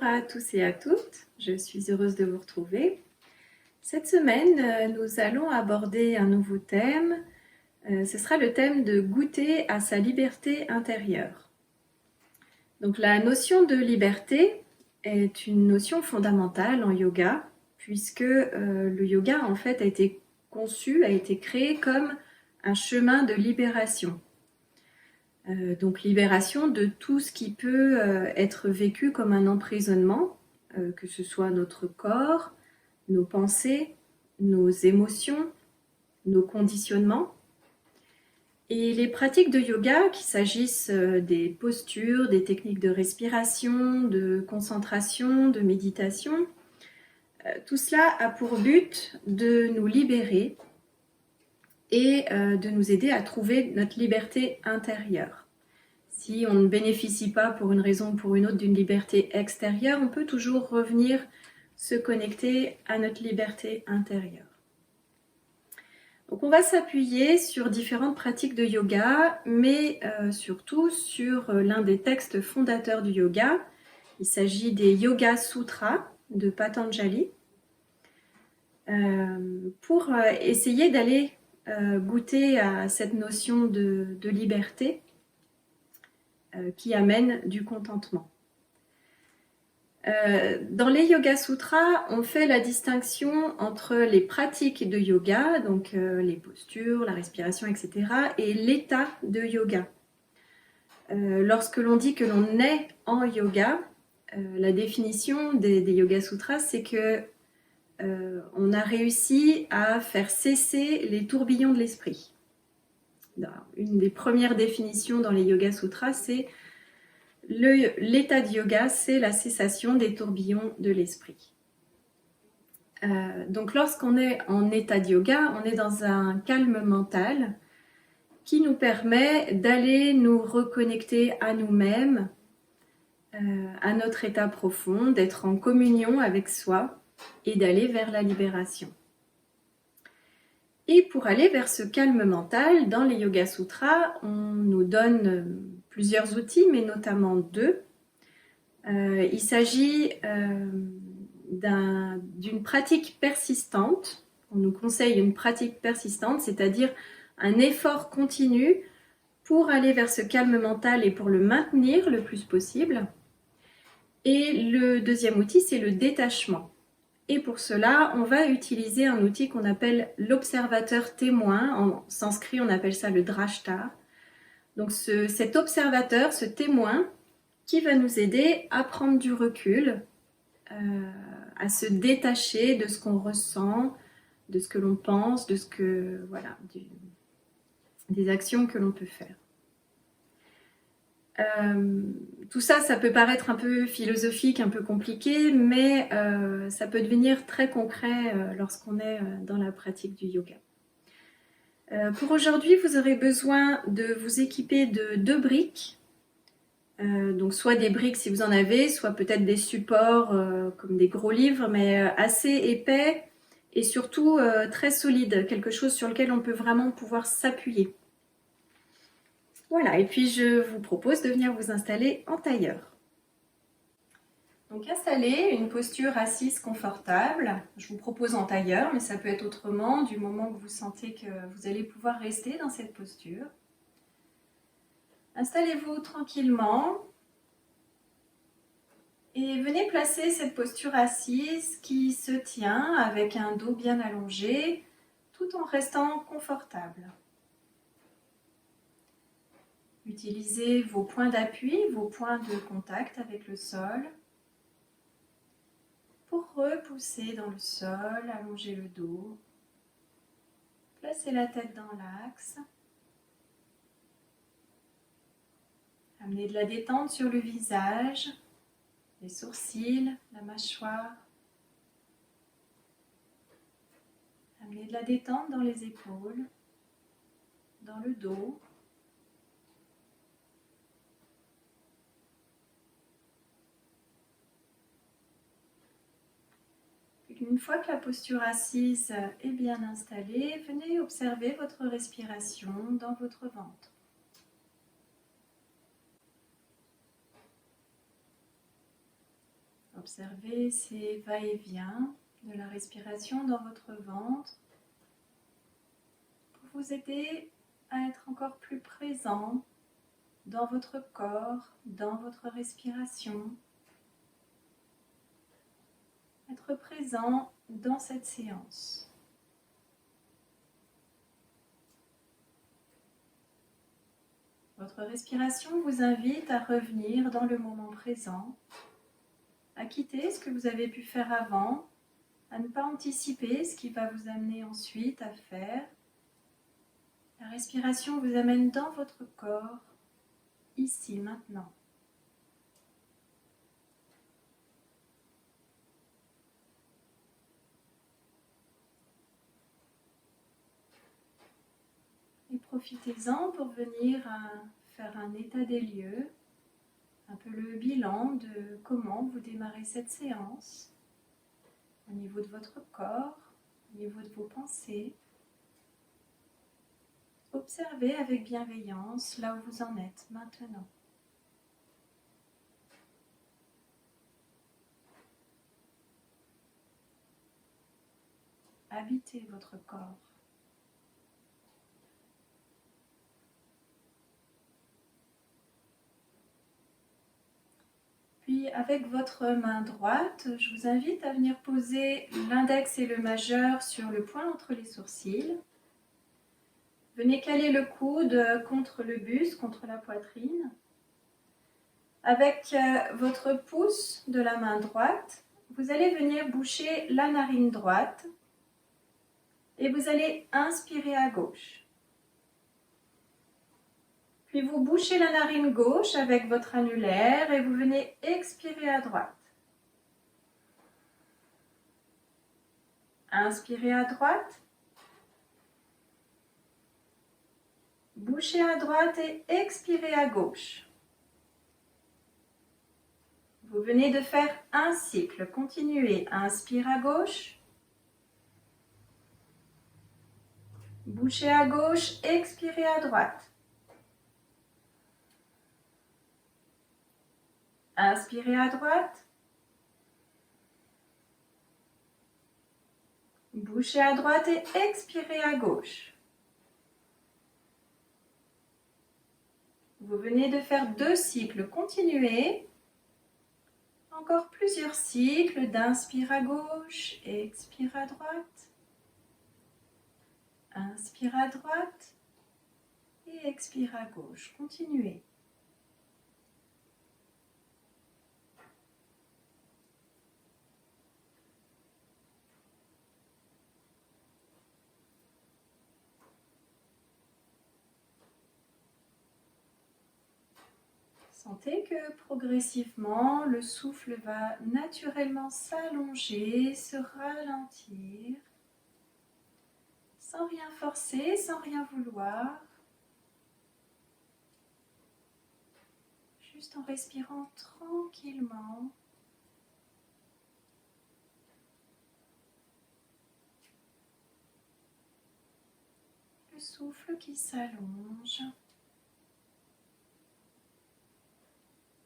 Bonjour à tous et à toutes, je suis heureuse de vous retrouver. Cette semaine, nous allons aborder un nouveau thème. Ce sera le thème de goûter à sa liberté intérieure. Donc la notion de liberté est une notion fondamentale en yoga, puisque le yoga en fait a été conçu, a été créé comme un chemin de libération. Donc libération de tout ce qui peut être vécu comme un emprisonnement, que ce soit notre corps, nos pensées, nos émotions, nos conditionnements. Et les pratiques de yoga, qu'il s'agisse des postures, des techniques de respiration, de concentration, de méditation, tout cela a pour but de nous libérer et de nous aider à trouver notre liberté intérieure. Si on ne bénéficie pas pour une raison ou pour une autre d'une liberté extérieure, on peut toujours revenir se connecter à notre liberté intérieure. Donc on va s'appuyer sur différentes pratiques de yoga, mais surtout sur l'un des textes fondateurs du yoga. Il s'agit des Yoga Sutras de Patanjali, pour essayer d'aller goûter à cette notion de liberté qui amène du contentement. Dans les Yoga Sutras, on fait la distinction entre les pratiques de yoga, donc les postures, la respiration, etc., et l'état de yoga. Lorsque l'on dit que l'on est en yoga, la définition des Yoga Sutras, c'est que on a réussi à faire cesser les tourbillons de l'esprit. Une des premières définitions dans les Yoga Sutras, c'est l'état de yoga, c'est la cessation des tourbillons de l'esprit. Donc lorsqu'on est en état de yoga, on est dans un calme mental qui nous permet d'aller nous reconnecter à nous-mêmes, à notre état profond, d'être en communion avec soi et d'aller vers la libération. Et pour aller vers ce calme mental, dans les Yoga Sutras, on nous donne plusieurs outils, mais notamment deux. Il s'agit d'une pratique persistante. On nous conseille une pratique persistante, c'est-à-dire un effort continu pour aller vers ce calme mental et pour le maintenir le plus possible. Et le deuxième outil, c'est le détachement. Et pour cela, on va utiliser un outil qu'on appelle l'observateur témoin. En sanskrit, on appelle ça le drashta. Donc cet observateur, ce témoin, qui va nous aider à prendre du recul, à se détacher de ce qu'on ressent, de ce que l'on pense, de ce que des actions que l'on peut faire. Tout ça, ça peut paraître un peu philosophique, un peu compliqué, mais ça peut devenir très concret lorsqu'on est dans la pratique du yoga. Pour aujourd'hui, vous aurez besoin de vous équiper de 2 briques. Donc soit des briques si vous en avez, soit peut-être des supports comme des gros livres, mais assez épais et surtout très solides, quelque chose sur lequel on peut vraiment pouvoir s'appuyer. Voilà, et puis je vous propose de venir vous installer en tailleur. Donc installez une posture assise confortable. Je vous propose en tailleur, mais ça peut être autrement du moment que vous sentez que vous allez pouvoir rester dans cette posture. Installez-vous tranquillement et venez placer cette posture assise qui se tient avec un dos bien allongé tout en restant confortable. Utilisez vos points d'appui, vos points de contact avec le sol pour repousser dans le sol, allonger le dos, placez la tête dans l'axe, amenez de la détente sur le visage, les sourcils, la mâchoire, amenez de la détente dans les épaules, dans le dos. Une fois que la posture assise est bien installée, venez observer votre respiration dans votre ventre. Observez ces va-et-vient de la respiration dans votre ventre pour vous aider à être encore plus présent dans votre corps, dans votre respiration. Être présent dans cette séance. Votre respiration vous invite à revenir dans le moment présent, à quitter ce que vous avez pu faire avant, à ne pas anticiper ce qui va vous amener ensuite à faire. La respiration vous amène dans votre corps, ici, maintenant. Et profitez-en pour venir faire un état des lieux, un peu le bilan de comment vous démarrez cette séance, au niveau de votre corps, au niveau de vos pensées. Observez avec bienveillance là où vous en êtes maintenant. Habitez votre corps. Puis avec votre main droite, je vous invite à venir poser l'index et le majeur sur le point entre les sourcils. Venez caler le coude contre le buste, contre la poitrine. Avec votre pouce de la main droite, vous allez venir boucher la narine droite et vous allez inspirer à gauche. Puis vous bouchez la narine gauche avec votre annulaire et vous venez expirer à droite. Inspirez à droite. Bouchez à droite et expirez à gauche. Vous venez de faire un cycle. Continuez. Inspire à gauche. Bouchez à gauche, expirez à droite. Inspirez à droite. Bouchez à droite et expirez à gauche. Vous venez de faire 2 cycles. Continuez. Encore plusieurs cycles d'inspire à gauche, expire à droite. Inspire à droite et expire à gauche. Continuez. Sentez que progressivement, le souffle va naturellement s'allonger, se ralentir, sans rien forcer, sans rien vouloir, juste en respirant tranquillement. Le souffle qui s'allonge,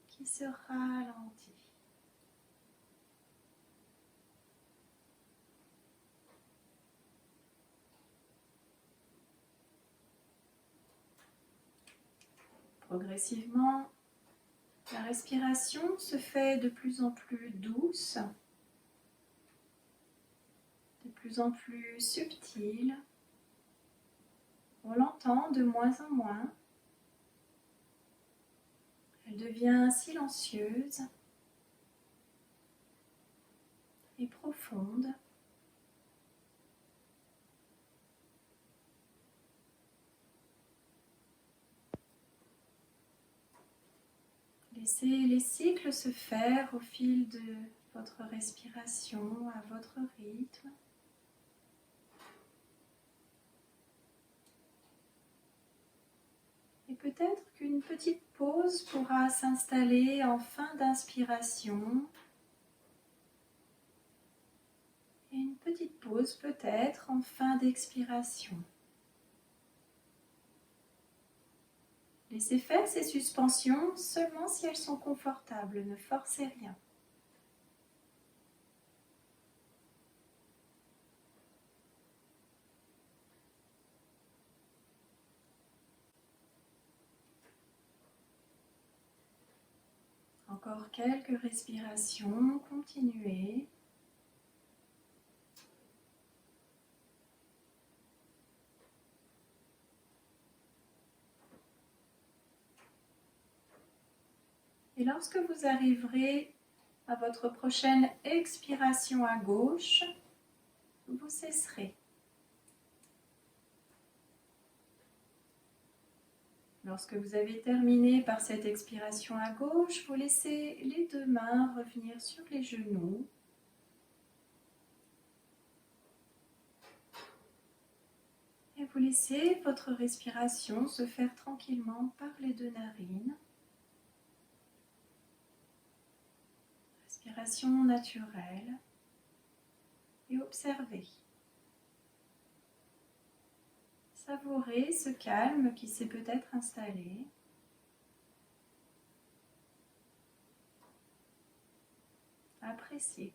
qui se ralentit. Progressivement, la respiration se fait de plus en plus douce, de plus en plus subtile. On l'entend de moins en moins. Elle devient silencieuse et profonde. Laissez les cycles se faire au fil de votre respiration, à votre rythme. Et peut-être qu'une petite pause pourra s'installer en fin d'inspiration. Et une petite pause peut-être en fin d'expiration. Laissez faire ces suspensions seulement si elles sont confortables, ne forcez rien. Encore quelques respirations, continuez. Et lorsque vous arriverez à votre prochaine expiration à gauche, vous cesserez. Lorsque vous avez terminé par cette expiration à gauche, vous laissez les deux mains revenir sur les genoux. Et vous laissez votre respiration se faire tranquillement par les deux narines. Respiration naturelle. Et observez. Savourez ce calme qui s'est peut-être installé. Appréciez.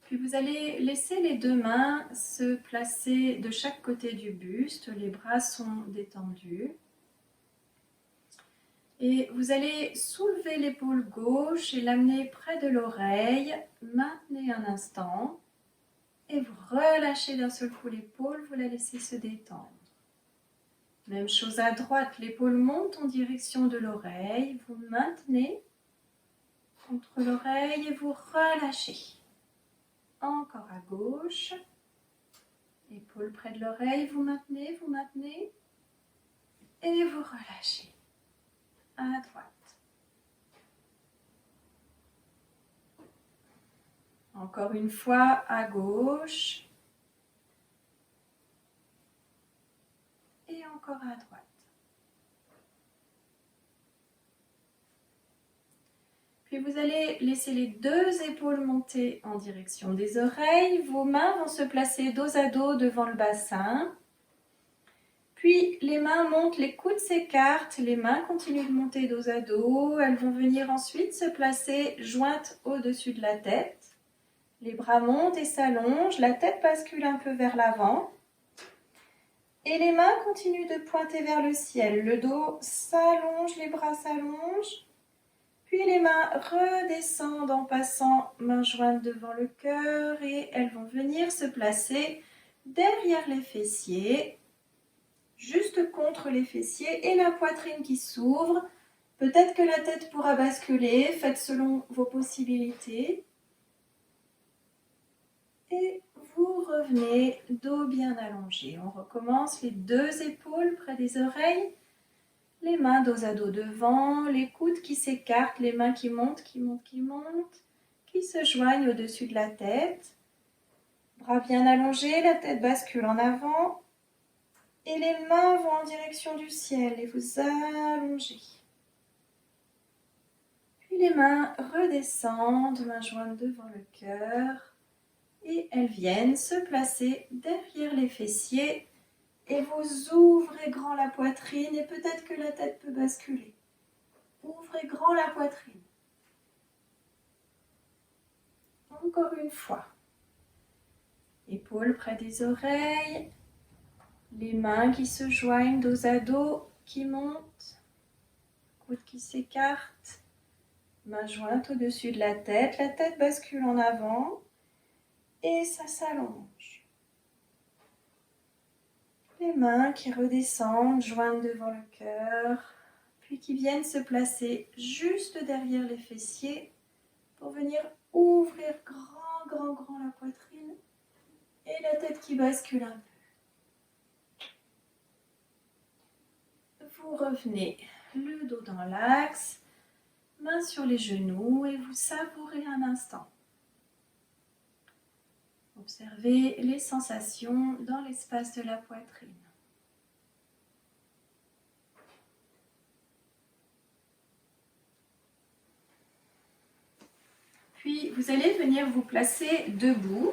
Puis vous allez laisser les deux mains se placer de chaque côté du buste, les bras sont détendus. Et vous allez soulever l'épaule gauche et l'amener près de l'oreille. Maintenez un instant et vous relâchez d'un seul coup l'épaule, vous la laissez se détendre. Même chose à droite, l'épaule monte en direction de l'oreille, vous maintenez contre l'oreille et vous relâchez. Encore à gauche, épaule près de l'oreille, vous maintenez et vous relâchez. À droite. Encore une fois à gauche et encore à droite. Puis vous allez laisser les deux épaules monter en direction des oreilles. Vos mains vont se placer dos à dos devant le bassin. Puis les mains montent, les coudes s'écartent, les mains continuent de monter dos à dos. Elles vont venir ensuite se placer jointes au-dessus de la tête. Les bras montent et s'allongent, la tête bascule un peu vers l'avant. Et les mains continuent de pointer vers le ciel. Le dos s'allonge, les bras s'allongent. Puis les mains redescendent en passant mains jointes devant le cœur et elles vont venir se placer derrière les fessiers, juste contre les fessiers et la poitrine qui s'ouvre. Peut-être que la tête pourra basculer, faites selon vos possibilités. Et vous revenez dos bien allongé. On recommence les deux épaules près des oreilles. Les mains dos à dos devant, les coudes qui s'écartent, les mains qui montent, qui se joignent au-dessus de la tête. Bras bien allongés, la tête bascule en avant. Et les mains vont en direction du ciel et vous allongez. Puis les mains redescendent, mains jointes devant le cœur. Et elles viennent se placer derrière les fessiers. Et vous ouvrez grand la poitrine et peut-être que la tête peut basculer. Ouvrez grand la poitrine. Encore une fois. Épaules près des oreilles. Les mains qui se joignent dos à dos, qui montent. Coudes qui s'écartent. Mains jointes au-dessus de la tête bascule en avant. Et ça s'allonge. Les mains qui redescendent, jointes devant le cœur, puis qui viennent se placer juste derrière les fessiers pour venir ouvrir grand la poitrine et la tête qui bascule un peu. Vous revenez le dos dans l'axe, mains sur les genoux et vous savourez un instant. Observez les sensations dans l'espace de la poitrine. Puis vous allez venir vous placer debout.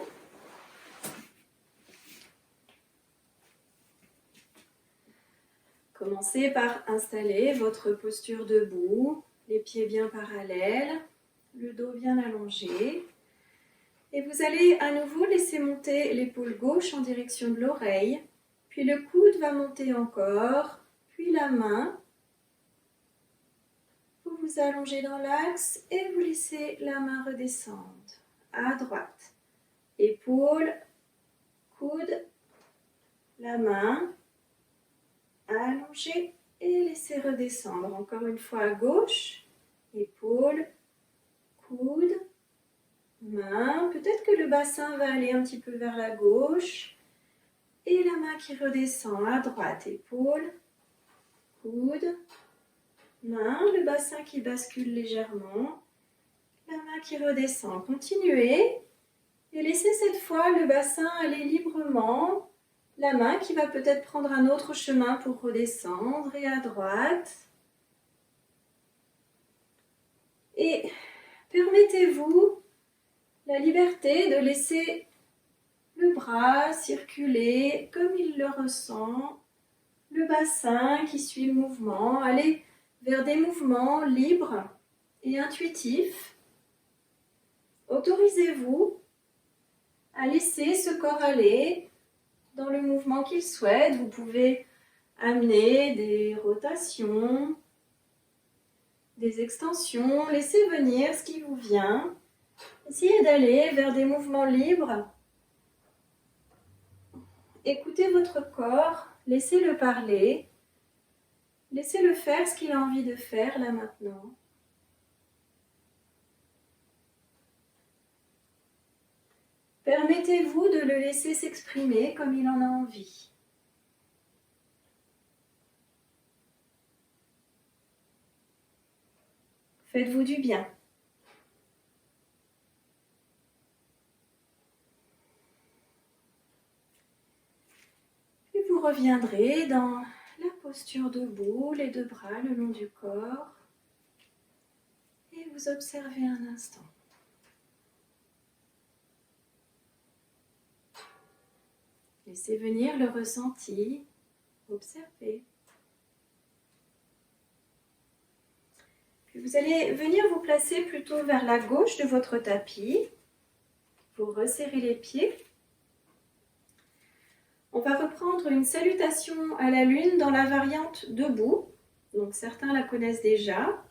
Commencez par installer votre posture debout, les pieds bien parallèles, le dos bien allongé. Et vous allez à nouveau laisser monter l'épaule gauche en direction de l'oreille, puis le coude va monter encore, puis la main. Vous vous allongez dans l'axe et vous laissez la main redescendre à droite. Épaule, coude, la main, allongée et laissez redescendre. Encore une fois à gauche, épaule, coude, main. Peut-être que le bassin va aller un petit peu vers la gauche. Et la main qui redescend à droite, épaule, coude, main, le bassin qui bascule légèrement, la main qui redescend. Continuez et laissez cette fois le bassin aller librement, la main qui va peut-être prendre un autre chemin pour redescendre et à droite. Et permettez-vous la liberté de laisser le bras circuler comme il le ressent, le bassin qui suit le mouvement, aller vers des mouvements libres et intuitifs. Autorisez-vous à laisser ce corps aller dans le mouvement qu'il souhaite. Vous pouvez amener des rotations, des extensions, laissez venir ce qui vous vient. Essayez d'aller vers des mouvements libres. Écoutez votre corps, laissez-le parler, laissez-le faire ce qu'il a envie de faire là maintenant. Permettez-vous de le laisser s'exprimer comme il en a envie. Faites-vous du bien. Puis vous reviendrez dans la posture debout, les deux bras le long du corps. Et vous observez un instant. Laissez venir le ressenti, observez. Puis vous allez venir vous placer plutôt vers la gauche de votre tapis. Vous resserrez les pieds. On va reprendre une salutation à la lune dans la variante debout. Donc certains la connaissent déjà,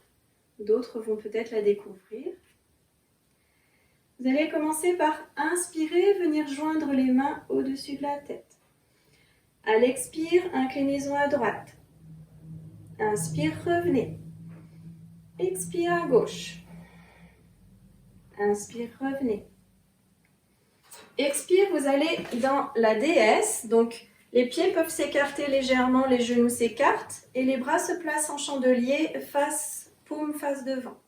d'autres vont peut-être la découvrir. Vous allez commencer par inspirer, venir joindre les mains au-dessus de la tête. À l'expire, inclinaison à droite. Inspire, revenez. Expire à gauche. Inspire, revenez. Expire, vous allez dans la déesse. Donc, les pieds peuvent s'écarter légèrement, les genoux s'écartent et les bras se placent en chandelier, paume face devant.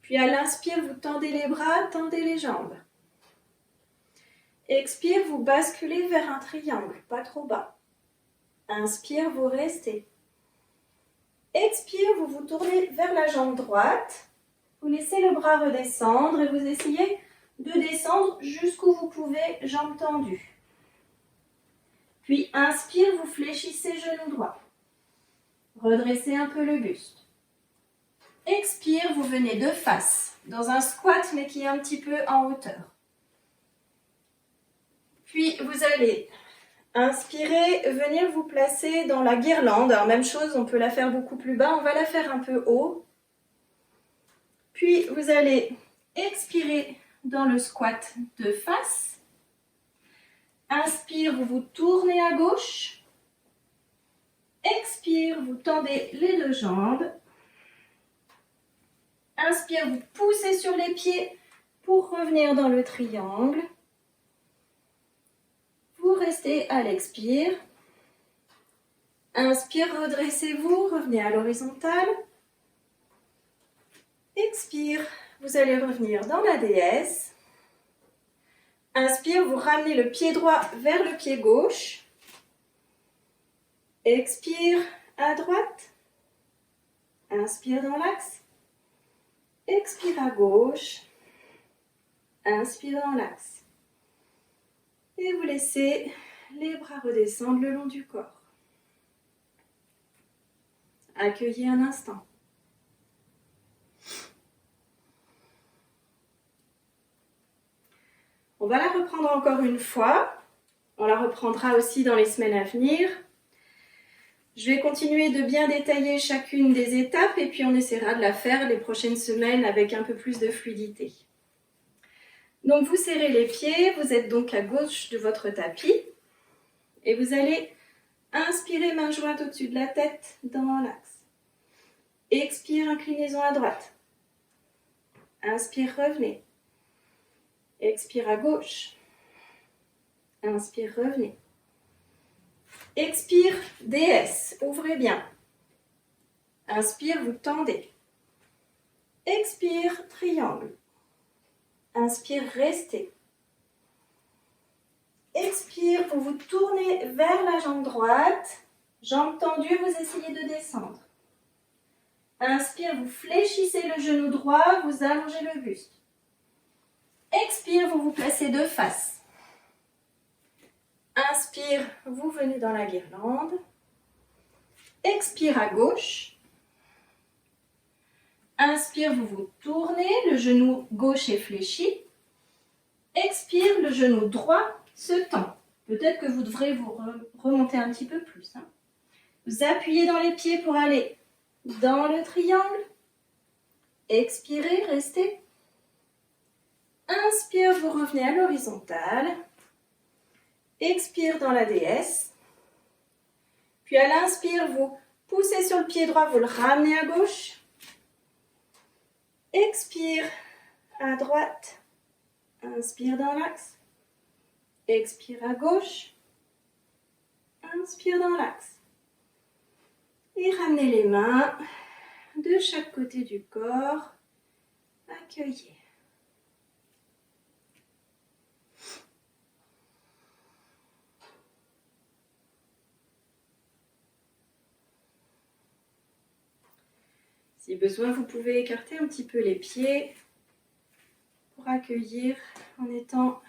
Puis à l'inspire, vous tendez les bras, tendez les jambes. Expire, vous basculez vers un triangle, pas trop bas. Inspire, vous restez. Expire, vous vous tournez vers la jambe droite. Vous laissez le bras redescendre et vous essayez de descendre jusqu'où vous pouvez, jambes tendues. Puis inspire, vous fléchissez genou droit. Redressez un peu le buste. Expire, vous venez de face, dans un squat mais qui est un petit peu en hauteur. Puis vous allez inspirer, venir vous placer dans la guirlande. Alors même chose, on peut la faire beaucoup plus bas, on va la faire un peu haut. Puis vous allez expirer dans le squat de face. Inspire, vous vous tournez à gauche. Expire, vous tendez les deux jambes. Inspire, vous poussez sur les pieds pour revenir dans le triangle. Vous restez à l'expire. Inspire, redressez-vous, revenez à l'horizontale. Expire, vous allez revenir dans la déesse. Inspire, vous ramenez le pied droit vers le pied gauche. Expire à droite. Inspire dans l'axe. Expire à gauche. Inspire dans l'axe. Et vous laissez les bras redescendre le long du corps. Accueillez un instant. On va la reprendre encore une fois. On la reprendra aussi dans les semaines à venir. Je vais continuer de bien détailler chacune des étapes et puis on essaiera de la faire les prochaines semaines avec un peu plus de fluidité. Donc vous serrez les pieds, vous êtes donc à gauche de votre tapis et vous allez inspirer main jointe au-dessus de la tête dans l'axe. Expire, inclinaison à droite. Inspire, revenez. Expire à gauche. Inspire, revenez. Expire, DS, ouvrez bien. Inspire, vous tendez. Expire, triangle. Inspire, restez. Expire, vous vous tournez vers la jambe droite. Jambe tendue, vous essayez de descendre. Inspire, vous fléchissez le genou droit, vous allongez le buste. Expire, vous vous placez de face. Inspire, vous venez dans la guirlande. Expire à gauche. Inspire, vous vous tournez, le genou gauche est fléchi. Expire, le genou droit se tend. Peut-être que vous devrez vous remonter un petit peu plus. Vous appuyez dans les pieds pour aller dans le triangle. Expirez, restez. Inspire, vous revenez à l'horizontale. Expire dans la DS. Puis à l'inspire, vous poussez sur le pied droit, vous le ramenez à gauche. Expire à droite. Inspire dans l'axe. Expire à gauche. Inspire dans l'axe. Et ramenez les mains de chaque côté du corps. Accueillez. Si besoin, vous pouvez écarter un petit peu les pieds pour accueillir en étant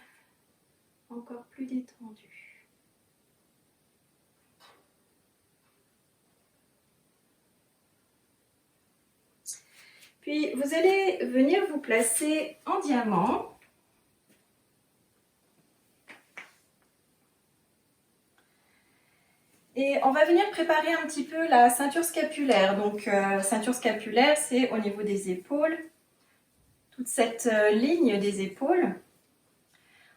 encore plus détendu. Puis vous allez venir vous placer en diamant. Et on va venir préparer un petit peu la ceinture scapulaire. Donc, ceinture scapulaire, c'est au niveau des épaules, toute cette ligne des épaules.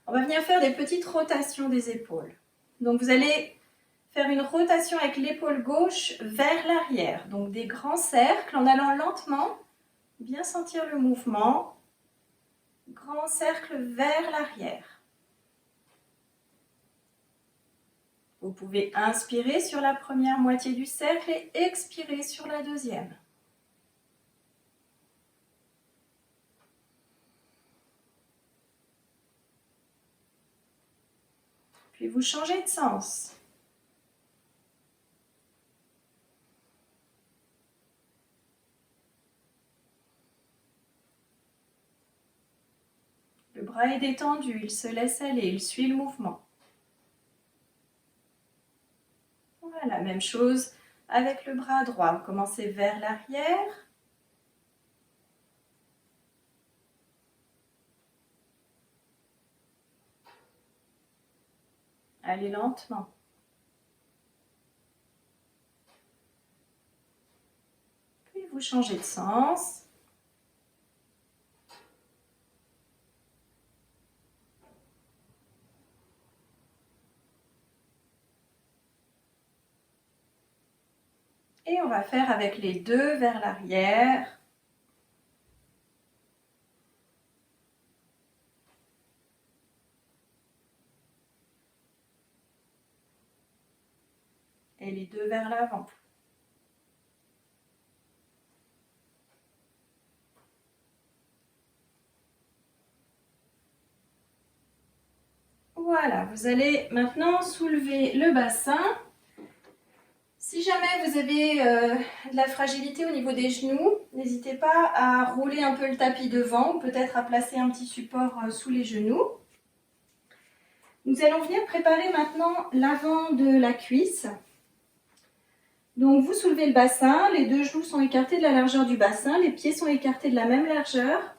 On va venir faire des petites rotations des épaules. Donc, vous allez faire une rotation avec l'épaule gauche vers l'arrière. Donc, des grands cercles en allant lentement, bien sentir le mouvement. Grand cercle vers l'arrière. Vous pouvez inspirer sur la première moitié du cercle et expirer sur la deuxième. Puis vous changez de sens. Le bras est détendu, il se laisse aller, il suit le mouvement. Voilà, même chose avec le bras droit. Vous commencez vers l'arrière. Allez lentement. Puis vous changez de sens. Et on va faire avec les deux vers l'arrière. Et les deux vers l'avant. Voilà, vous allez maintenant soulever le bassin. Si jamais vous avez de la fragilité au niveau des genoux, n'hésitez pas à rouler un peu le tapis devant, ou peut-être à placer un petit support sous les genoux. Nous allons venir préparer maintenant l'avant de la cuisse. Donc vous soulevez le bassin, les deux genoux sont écartés de la largeur du bassin, les pieds sont écartés de la même largeur.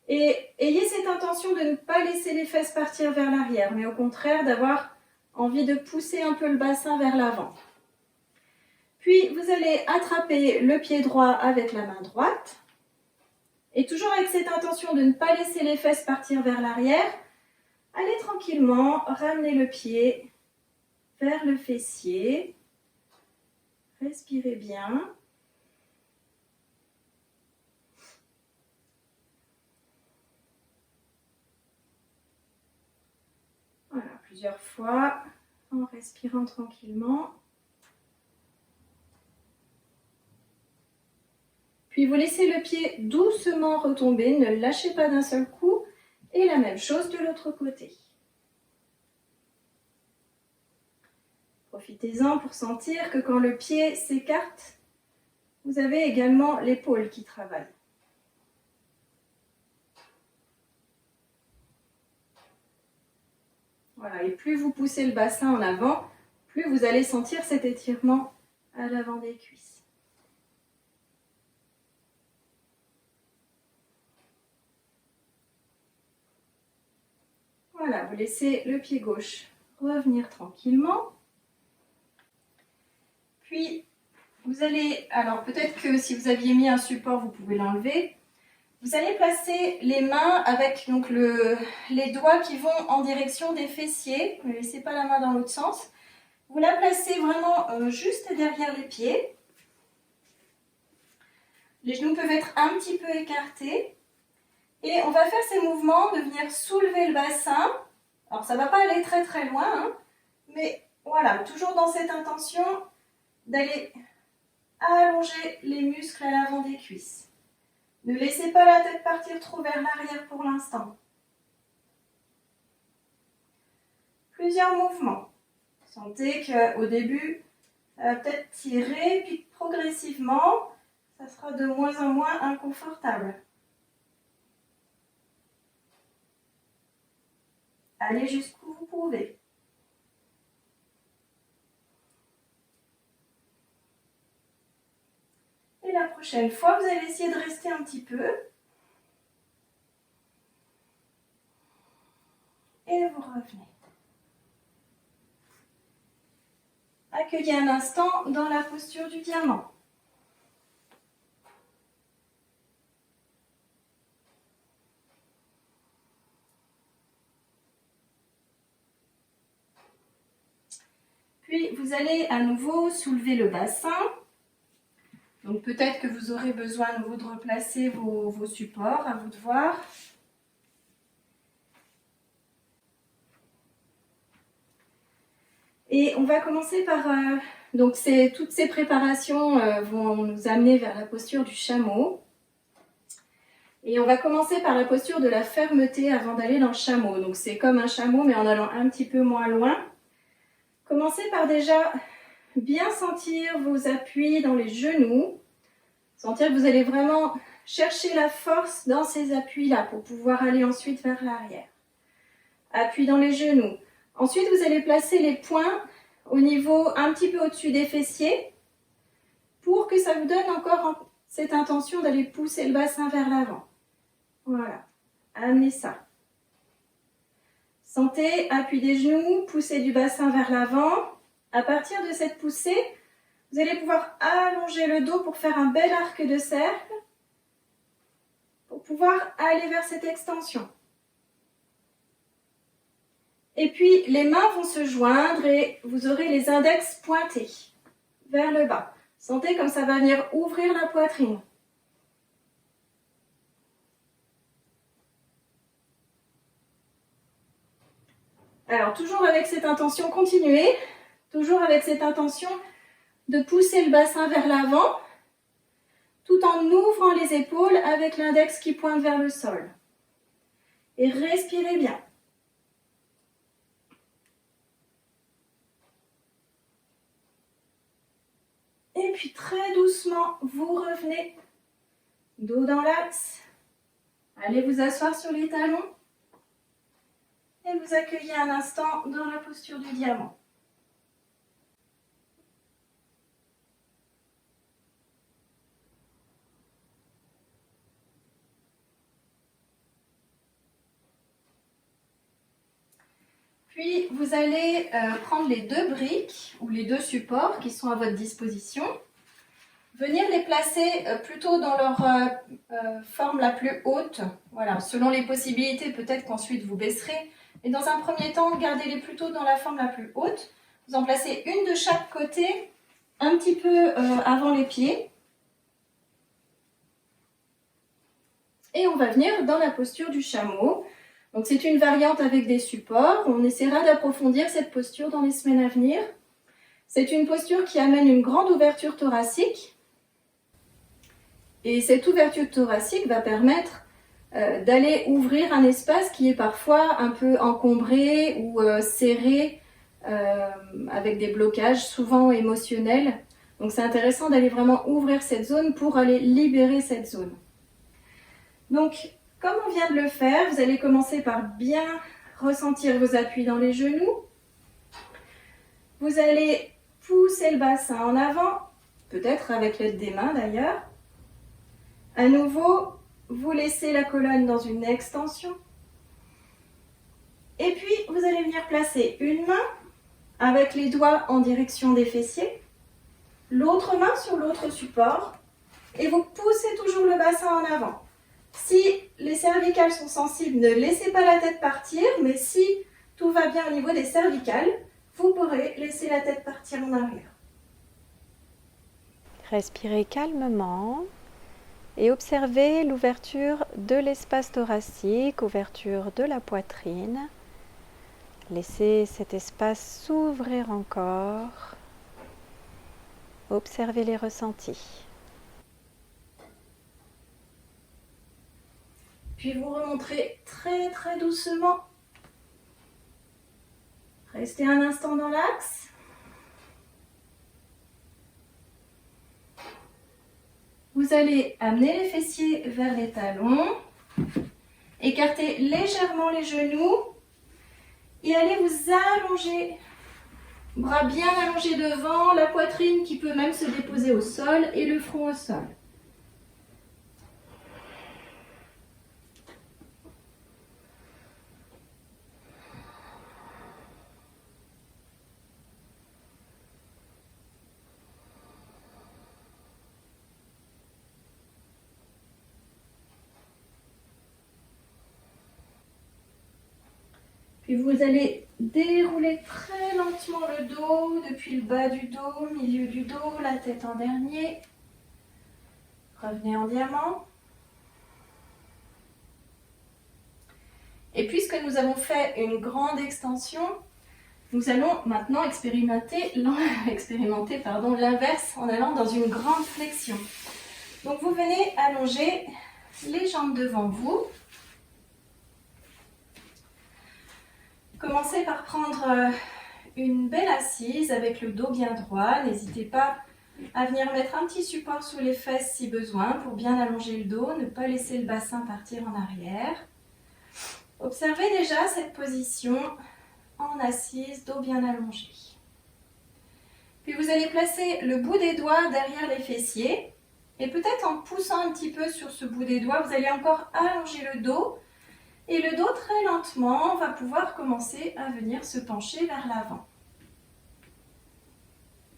Et ayez cette intention de ne pas laisser les fesses partir vers l'arrière, mais au contraire d'avoir envie de pousser un peu le bassin vers l'avant. Puis vous allez attraper le pied droit avec la main droite. Et toujours avec cette intention de ne pas laisser les fesses partir vers l'arrière, allez tranquillement ramener le pied vers le fessier. Respirez bien. Voilà, plusieurs fois en respirant tranquillement. Puis vous laissez le pied doucement retomber, ne le lâchez pas d'un seul coup. Et la même chose de l'autre côté. Profitez-en pour sentir que quand le pied s'écarte, vous avez également l'épaule qui travaille. Voilà, et plus vous poussez le bassin en avant, plus vous allez sentir cet étirement à l'avant des cuisses. Voilà, vous laissez le pied gauche revenir tranquillement. Puis, vous allez, alors peut-être que si vous aviez mis un support, vous pouvez l'enlever. Vous allez placer les mains avec donc les doigts qui vont en direction des fessiers. Ne laissez pas la main dans l'autre sens. Vous la placez vraiment juste derrière les pieds. Les genoux peuvent être un petit peu écartés. Et on va faire ces mouvements de venir soulever le bassin. Alors ça ne va pas aller très très loin, hein, mais voilà, toujours dans cette intention d'aller allonger les muscles à l'avant des cuisses. Ne laissez pas la tête partir trop vers l'arrière pour l'instant. Plusieurs mouvements. Sentez qu'au début, ça va peut-être tirer, puis progressivement, ça sera de moins en moins inconfortable. Allez jusqu'où vous pouvez. Et la prochaine fois, vous allez essayer de rester un petit peu. Et vous revenez. Accueillez un instant dans la posture du diamant. Puis vous allez à nouveau soulever le bassin. Donc peut-être que vous aurez besoin à nouveau de replacer vos supports, à vous de voir. Et on va commencer par... donc toutes ces préparations vont nous amener vers la posture du chameau. Et on va commencer par la posture de la fermeté avant d'aller dans le chameau. Donc c'est comme un chameau mais en allant un petit peu moins loin. Commencez par déjà bien sentir vos appuis dans les genoux. Sentir que vous allez vraiment chercher la force dans ces appuis-là pour pouvoir aller ensuite vers l'arrière. Appui dans les genoux. Ensuite, vous allez placer les poings au niveau un petit peu au-dessus des fessiers pour que ça vous donne encore cette intention d'aller pousser le bassin vers l'avant. Voilà, amenez ça. Sentez, appui des genoux, poussée du bassin vers l'avant. À partir de cette poussée, vous allez pouvoir allonger le dos pour faire un bel arc de cercle, pour pouvoir aller vers cette extension. Et puis, les mains vont se joindre et vous aurez les index pointés vers le bas. Sentez comme ça va venir ouvrir la poitrine. Alors, toujours avec cette intention, continuez. Toujours avec cette intention de pousser le bassin vers l'avant, tout en ouvrant les épaules avec l'index qui pointe vers le sol. Et respirez bien. Et puis très doucement, vous revenez, dos dans l'axe. Allez vous asseoir sur les talons. Et vous accueillez un instant dans la posture du diamant. Puis vous allez prendre les deux briques ou les deux supports qui sont à votre disposition, venir les placer plutôt dans leur forme la plus haute. Voilà, selon les possibilités, peut-être qu'ensuite vous baisserez. Mais dans un premier temps, gardez-les plutôt dans la forme la plus haute. Vous en placez une de chaque côté, un petit peu avant les pieds. Et on va venir dans la posture du chameau. Donc c'est une variante avec des supports. On essaiera d'approfondir cette posture dans les semaines à venir. C'est une posture qui amène une grande ouverture thoracique. Et cette ouverture thoracique va permettre d'aller ouvrir un espace qui est parfois un peu encombré ou serré avec des blocages souvent émotionnels. Donc c'est intéressant d'aller vraiment ouvrir cette zone pour aller libérer cette zone. Donc comme on vient de le faire, vous allez commencer par bien ressentir vos appuis dans les genoux. Vous allez pousser le bassin en avant, peut-être avec l'aide des mains d'ailleurs. À nouveau, vous laissez la colonne dans une extension. Et puis, vous allez venir placer une main avec les doigts en direction des fessiers, l'autre main sur l'autre support, et vous poussez toujours le bassin en avant. Si les cervicales sont sensibles, ne laissez pas la tête partir, mais si tout va bien au niveau des cervicales, vous pourrez laisser la tête partir en arrière. Respirez calmement et observez l'ouverture de l'espace thoracique, ouverture de la poitrine. Laissez cet espace s'ouvrir encore. Observez les ressentis. Puis vous remonterez très très doucement. Restez un instant dans l'axe. Vous allez amener les fessiers vers les talons. Écartez légèrement les genoux. Et allez vous allonger. Bras bien allongés devant, la poitrine qui peut même se déposer au sol et le front au sol. Puis vous allez dérouler très lentement le dos, depuis le bas du dos, milieu du dos, la tête en dernier. Revenez en diamant. Et puisque nous avons fait une grande extension, nous allons maintenant expérimenter l'inverse en allant dans une grande flexion. Donc vous venez allonger les jambes devant vous. Commencez par prendre une belle assise avec le dos bien droit. N'hésitez pas à venir mettre un petit support sous les fesses si besoin pour bien allonger le dos, ne pas laisser le bassin partir en arrière. Observez déjà cette position en assise, dos bien allongé. Puis vous allez placer le bout des doigts derrière les fessiers et peut-être en poussant un petit peu sur ce bout des doigts, vous allez encore allonger le dos. Et le dos, très lentement, va pouvoir commencer à venir se pencher vers l'avant.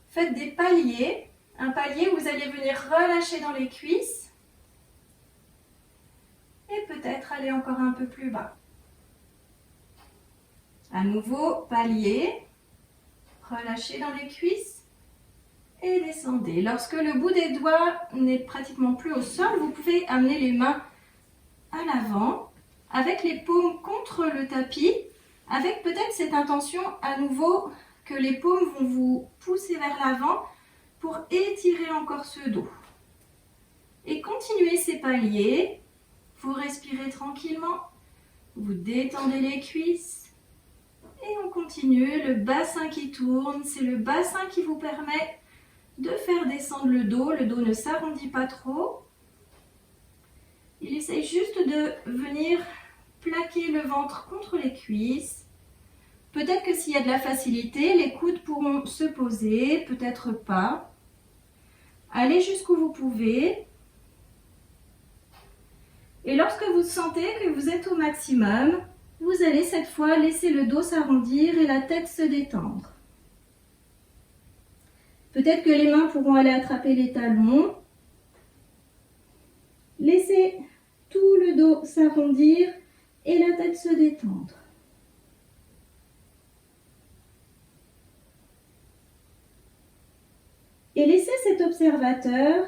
Faites des paliers. Un palier, vous allez venir relâcher dans les cuisses. Et peut-être aller encore un peu plus bas. À nouveau, palier. Relâchez dans les cuisses. Et descendez. Lorsque le bout des doigts n'est pratiquement plus au sol, vous pouvez amener les mains à l'avant. Avec les paumes contre le tapis, avec peut-être cette intention à nouveau que les paumes vont vous pousser vers l'avant pour étirer encore ce dos. Et continuez ces paliers, vous respirez tranquillement, vous détendez les cuisses et on continue. Le bassin qui tourne, c'est le bassin qui vous permet de faire descendre le dos ne s'arrondit pas trop. Il essaye juste de venir plaquer le ventre contre les cuisses. Peut-être que s'il y a de la facilité, les coudes pourront se poser, peut-être pas. Allez jusqu'où vous pouvez. Et lorsque vous sentez que vous êtes au maximum, Vous allez cette fois laisser le dos s'arrondir et la tête se détendre. Peut-être que les mains pourront aller attraper les talons. Laissez tout le dos s'arrondir et la tête se détendre. Et laissez cet observateur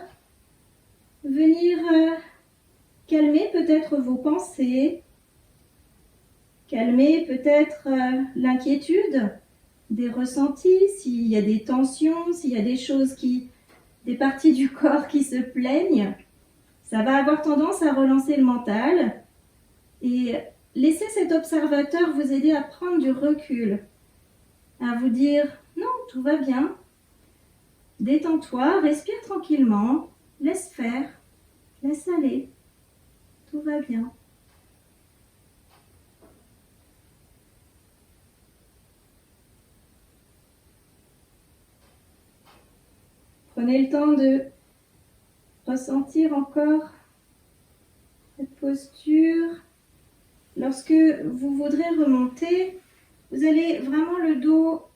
venir calmer peut-être vos pensées, calmer peut-être l'inquiétude, des ressentis, s'il y a des tensions, s'il y a des choses des parties du corps qui se plaignent. Ça va avoir tendance à relancer le mental et laissez cet observateur vous aider à prendre du recul, à vous dire non, tout va bien, détends-toi, respire tranquillement, laisse faire, laisse aller, tout va bien. Prenez le temps de ressentir encore cette posture. Lorsque vous voudrez remonter, vous allez vraiment le dos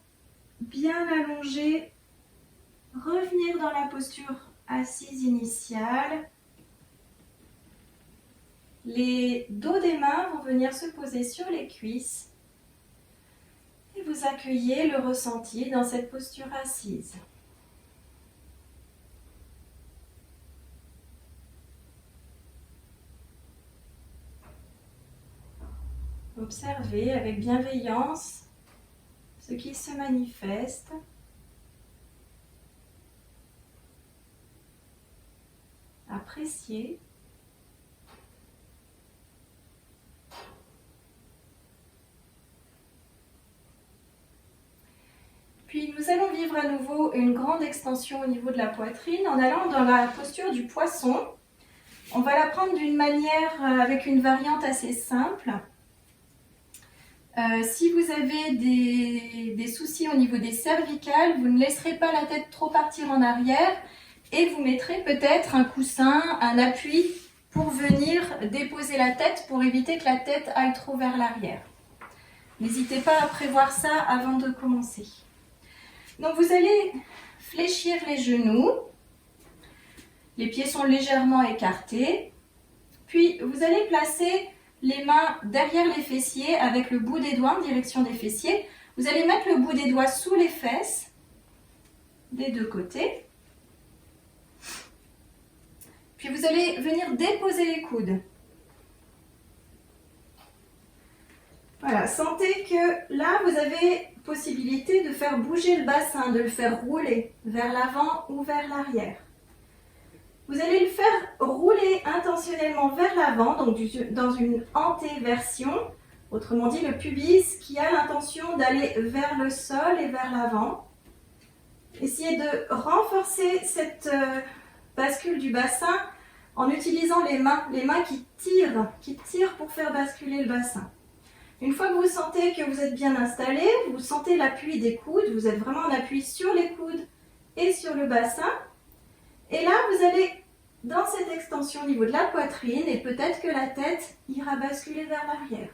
bien allongé, revenir dans la posture assise initiale. Les dos des mains vont venir se poser sur les cuisses et vous accueillez le ressenti dans cette posture assise. Observez avec bienveillance ce qui se manifeste. Appréciez. Puis nous allons vivre à nouveau une grande extension au niveau de la poitrine en allant dans la posture du poisson. On va la prendre d'une manière avec une variante assez simple. Si vous avez des soucis au niveau des cervicales, vous ne laisserez pas la tête trop partir en arrière et vous mettrez peut-être un coussin, un appui pour venir déposer la tête pour éviter que la tête aille trop vers l'arrière. N'hésitez pas à prévoir ça avant de commencer. Donc vous allez fléchir les genoux, les pieds sont légèrement écartés, puis vous allez placer les mains derrière les fessiers avec le bout des doigts en direction des fessiers. Vous allez mettre le bout des doigts sous les fesses des deux côtés. Puis vous allez venir déposer les coudes. Voilà, sentez que là vous avez possibilité de faire bouger le bassin, de le faire rouler vers l'avant ou vers l'arrière. Vous allez le faire rouler intentionnellement vers l'avant, donc dans une antéversion, autrement dit le pubis qui a l'intention d'aller vers le sol et vers l'avant. Essayez de renforcer cette bascule du bassin en utilisant les mains qui tirent pour faire basculer le bassin. Une fois que vous sentez que vous êtes bien installé, vous sentez l'appui des coudes, vous êtes vraiment en appui sur les coudes et sur le bassin. Et là, vous allez dans cette extension au niveau de la poitrine et peut-être que la tête ira basculer vers l'arrière.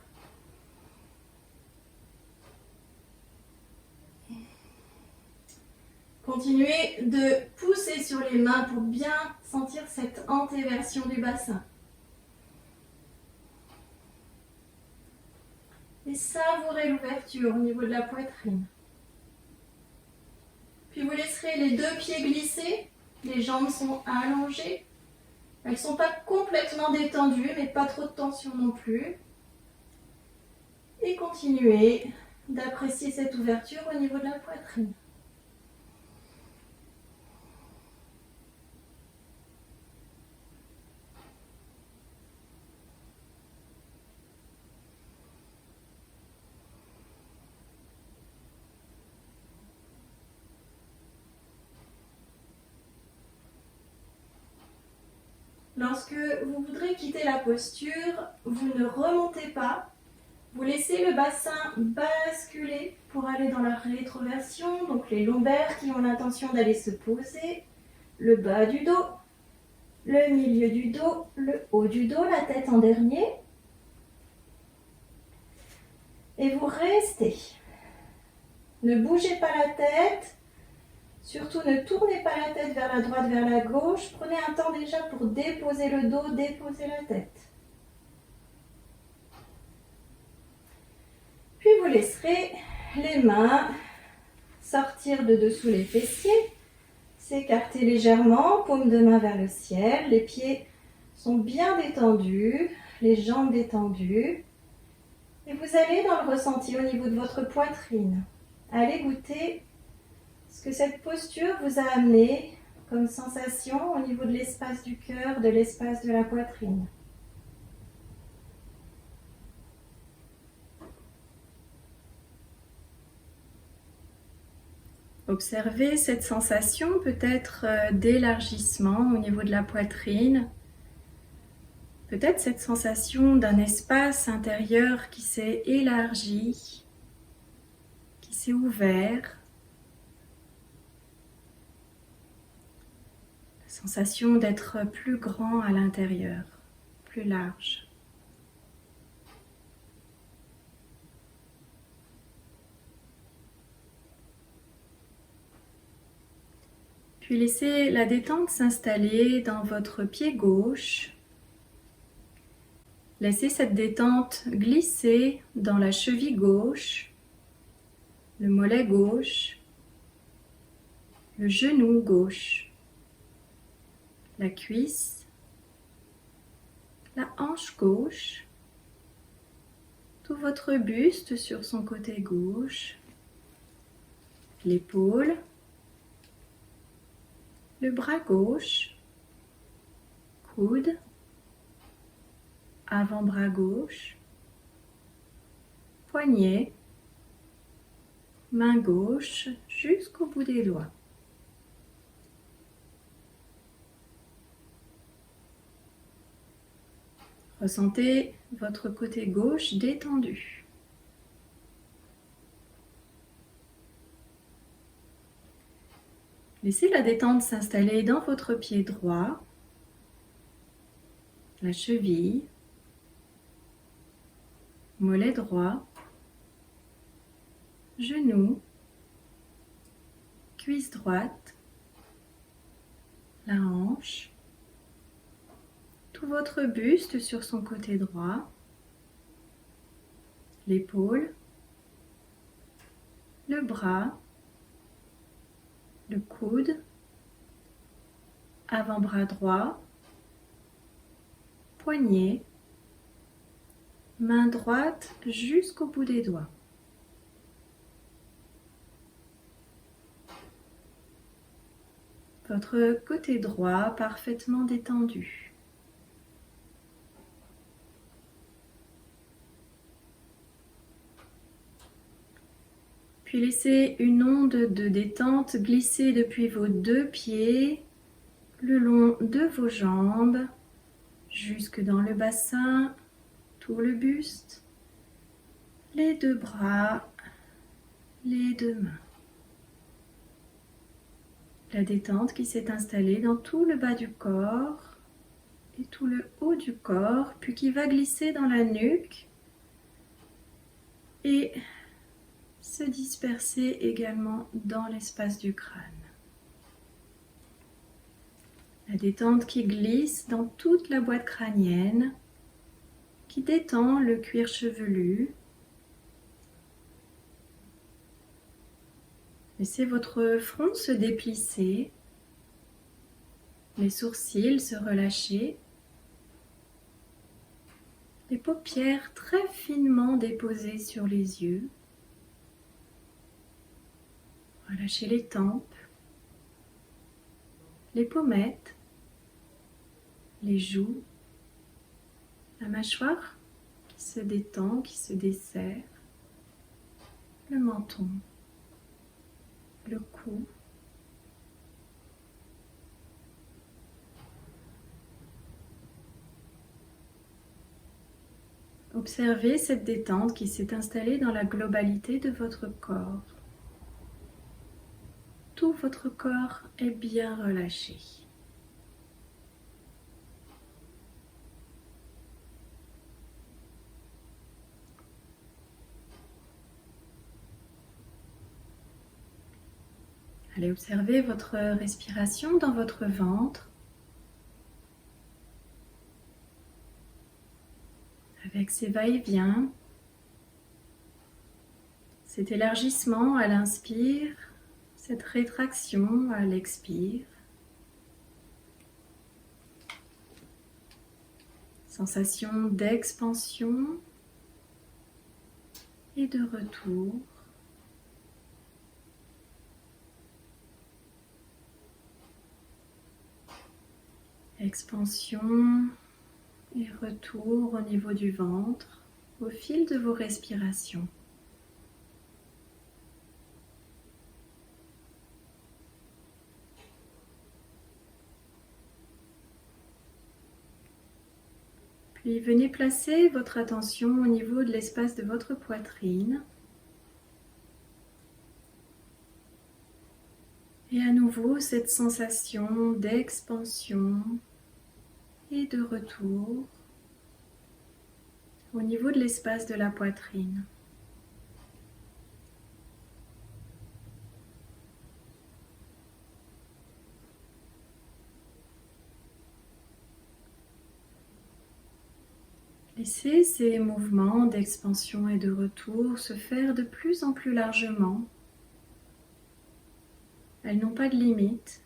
Continuez de pousser sur les mains pour bien sentir cette antéversion du bassin. Et savourez l'ouverture au niveau de la poitrine. Puis vous laisserez les deux pieds glisser. Les jambes sont allongées. Elles ne sont pas complètement détendues, mais pas trop de tension non plus. Et continuez d'apprécier cette ouverture au niveau de la poitrine. Lorsque vous voudrez quitter la posture, vous ne remontez pas. Vous laissez le bassin basculer pour aller dans la rétroversion, donc les lombaires qui ont l'intention d'aller se poser, le bas du dos, le milieu du dos, le haut du dos, la tête en dernier. Et vous restez. Ne bougez pas la tête. Surtout, ne tournez pas la tête vers la droite, vers la gauche. Prenez un temps déjà pour déposer le dos, déposer la tête. Puis vous laisserez les mains sortir de dessous les fessiers, s'écarter légèrement, paume de main vers le ciel. Les pieds sont bien détendus, les jambes détendues. Et vous allez dans le ressenti au niveau de votre poitrine. Allez goûter ce que cette posture vous a amené comme sensation au niveau de l'espace du cœur, de l'espace de la poitrine. Observez cette sensation peut-être d'élargissement au niveau de la poitrine. Peut-être cette sensation d'un espace intérieur qui s'est élargi, qui s'est ouvert. La sensation d'être plus grand à l'intérieur, plus large. Puis laissez la détente s'installer dans votre pied gauche. Laissez cette détente glisser dans la cheville gauche, le mollet gauche, le genou gauche, la cuisse, la hanche gauche, tout votre buste sur son côté gauche, l'épaule, le bras gauche, coude, avant-bras gauche, poignet, main gauche jusqu'au bout des doigts. Ressentez votre côté gauche détendu. Laissez la détente s'installer dans votre pied droit, la cheville, mollet droit, genou, cuisse droite, la hanche, tout votre buste sur son côté droit, l'épaule, le bras, le coude, avant-bras droit, poignet, main droite jusqu'au bout des doigts. Votre côté droit parfaitement détendu. Puis laissez une onde de détente glisser depuis vos deux pieds, le long de vos jambes, jusque dans le bassin, tout le buste, les deux bras, les deux mains. La détente qui s'est installée dans tout le bas du corps et tout le haut du corps, puis qui va glisser dans la nuque et se disperser également dans l'espace du crâne. La détente qui glisse dans toute la boîte crânienne, qui détend le cuir chevelu. Laissez votre front se déplisser, les sourcils se relâcher, les paupières très finement déposées sur les yeux. Relâchez les tempes, les pommettes, les joues, la mâchoire qui se détend, qui se desserre, le menton, le cou. Observez cette détente qui s'est installée dans la globalité de votre corps. Tout votre corps est bien relâché. Allez observer votre respiration dans votre ventre, avec ses va-et-vient, cet élargissement à l'inspire, cette rétraction à l'expire. Sensation d'expansion et de retour. Expansion et retour au niveau du ventre au fil de vos respirations. Puis venez placer votre attention au niveau de l'espace de votre poitrine. Et à nouveau cette sensation d'expansion et de retour au niveau de l'espace de la poitrine. Laissez ces mouvements d'expansion et de retour se faire de plus en plus largement. Elles n'ont pas de limite.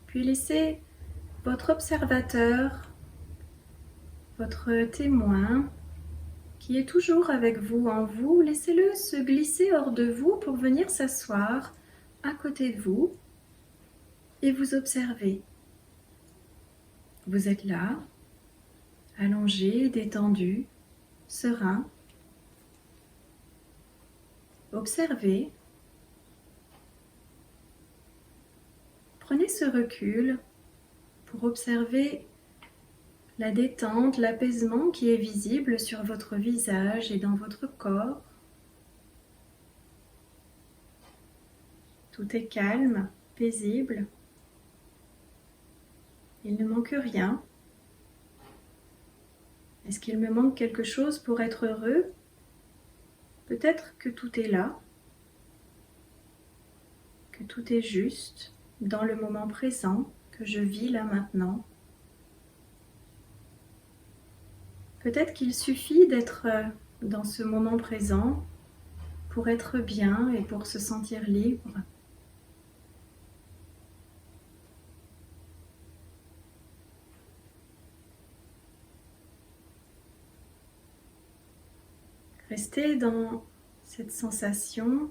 Puis laissez votre observateur, votre témoin, qui est toujours avec vous en vous, laissez-le se glisser hors de vous pour venir s'asseoir à côté de vous et vous observer. Vous êtes là, allongé, détendu, serein. Observez. Prenez ce recul pour observer la détente, l'apaisement qui est visible sur votre visage et dans votre corps. Tout est calme, paisible. Il ne manque rien. Est-ce qu'il me manque quelque chose pour être heureux? Peut-être que tout est là, que tout est juste dans le moment présent que je vis là maintenant. Peut-être qu'il suffit d'être dans ce moment présent pour être bien et pour se sentir libre. Restez dans cette sensation.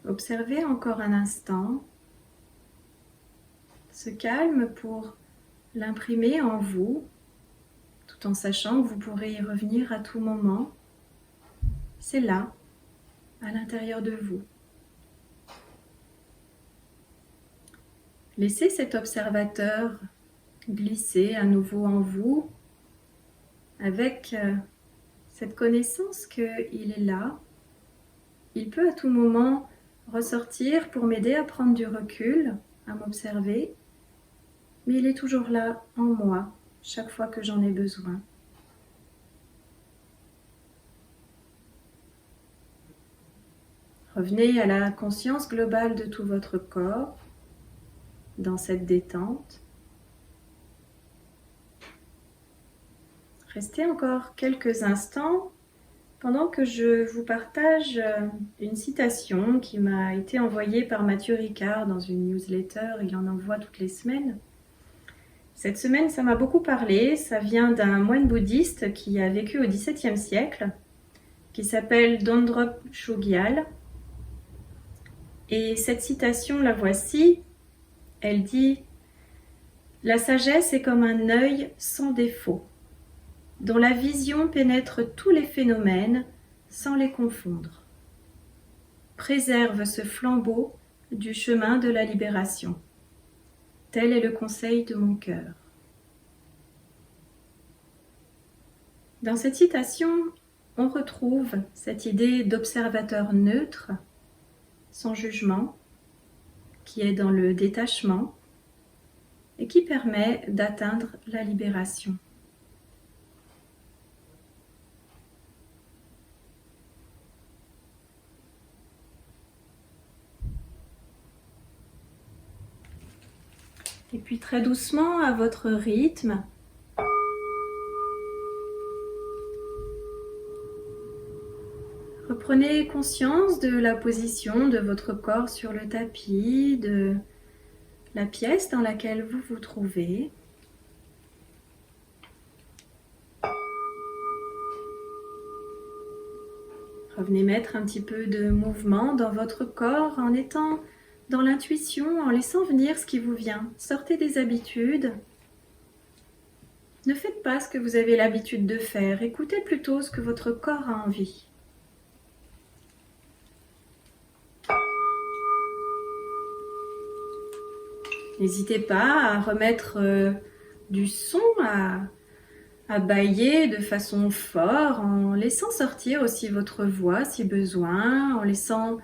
Observez encore un instant ce calme pour l'imprimer en vous, tout en sachant que vous pourrez y revenir à tout moment. C'est là, à l'intérieur de vous. Laissez cet observateur glisser à nouveau en vous avec cette connaissance qu'il est là. Il peut à tout moment ressortir pour m'aider à prendre du recul, à m'observer, mais il est toujours là en moi, chaque fois que j'en ai besoin. Revenez à la conscience globale de tout votre corps, dans cette détente. Restez encore quelques instants pendant que je vous partage une citation qui m'a été envoyée par Mathieu Ricard dans une newsletter. Il en envoie toutes les semaines. Cette semaine, ça m'a beaucoup parlé. Ça vient d'un moine bouddhiste qui a vécu au XVIIe siècle, qui s'appelle Dondrop Chogyal. Et cette citation, la voici. Elle dit « La sagesse est comme un œil sans défaut, dont la vision pénètre tous les phénomènes sans les confondre. Préserve ce flambeau du chemin de la libération. Tel est le conseil de mon cœur. » Dans cette citation, on retrouve cette idée d'observateur neutre, sans jugement, qui est dans le détachement et qui permet d'atteindre la libération. Et puis très doucement, à votre rythme, reprenez conscience de la position de votre corps sur le tapis, de la pièce dans laquelle vous vous trouvez. Revenez mettre un petit peu de mouvement dans votre corps en étant dans l'intuition, en laissant venir ce qui vous vient. Sortez des habitudes. Ne faites pas ce que vous avez l'habitude de faire. Écoutez plutôt ce que votre corps a envie. N'hésitez pas à remettre du son, à bâiller de façon forte, en laissant sortir aussi votre voix si besoin, en laissant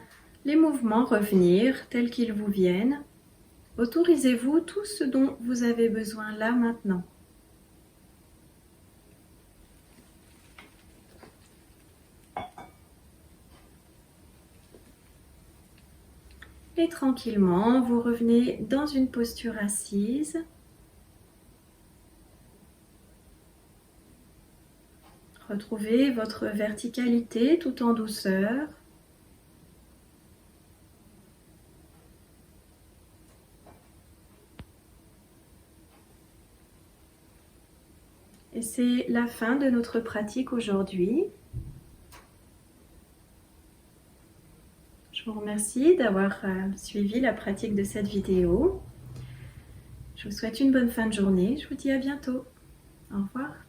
les mouvements revenir tels qu'ils vous viennent. Autorisez-vous tout ce dont vous avez besoin là maintenant. Et tranquillement, vous revenez dans une posture assise. Retrouvez votre verticalité tout en douceur. Et c'est la fin de notre pratique aujourd'hui. Je vous remercie d'avoir suivi la pratique de cette vidéo. Je vous souhaite une bonne fin de journée. Je vous dis à bientôt. Au revoir.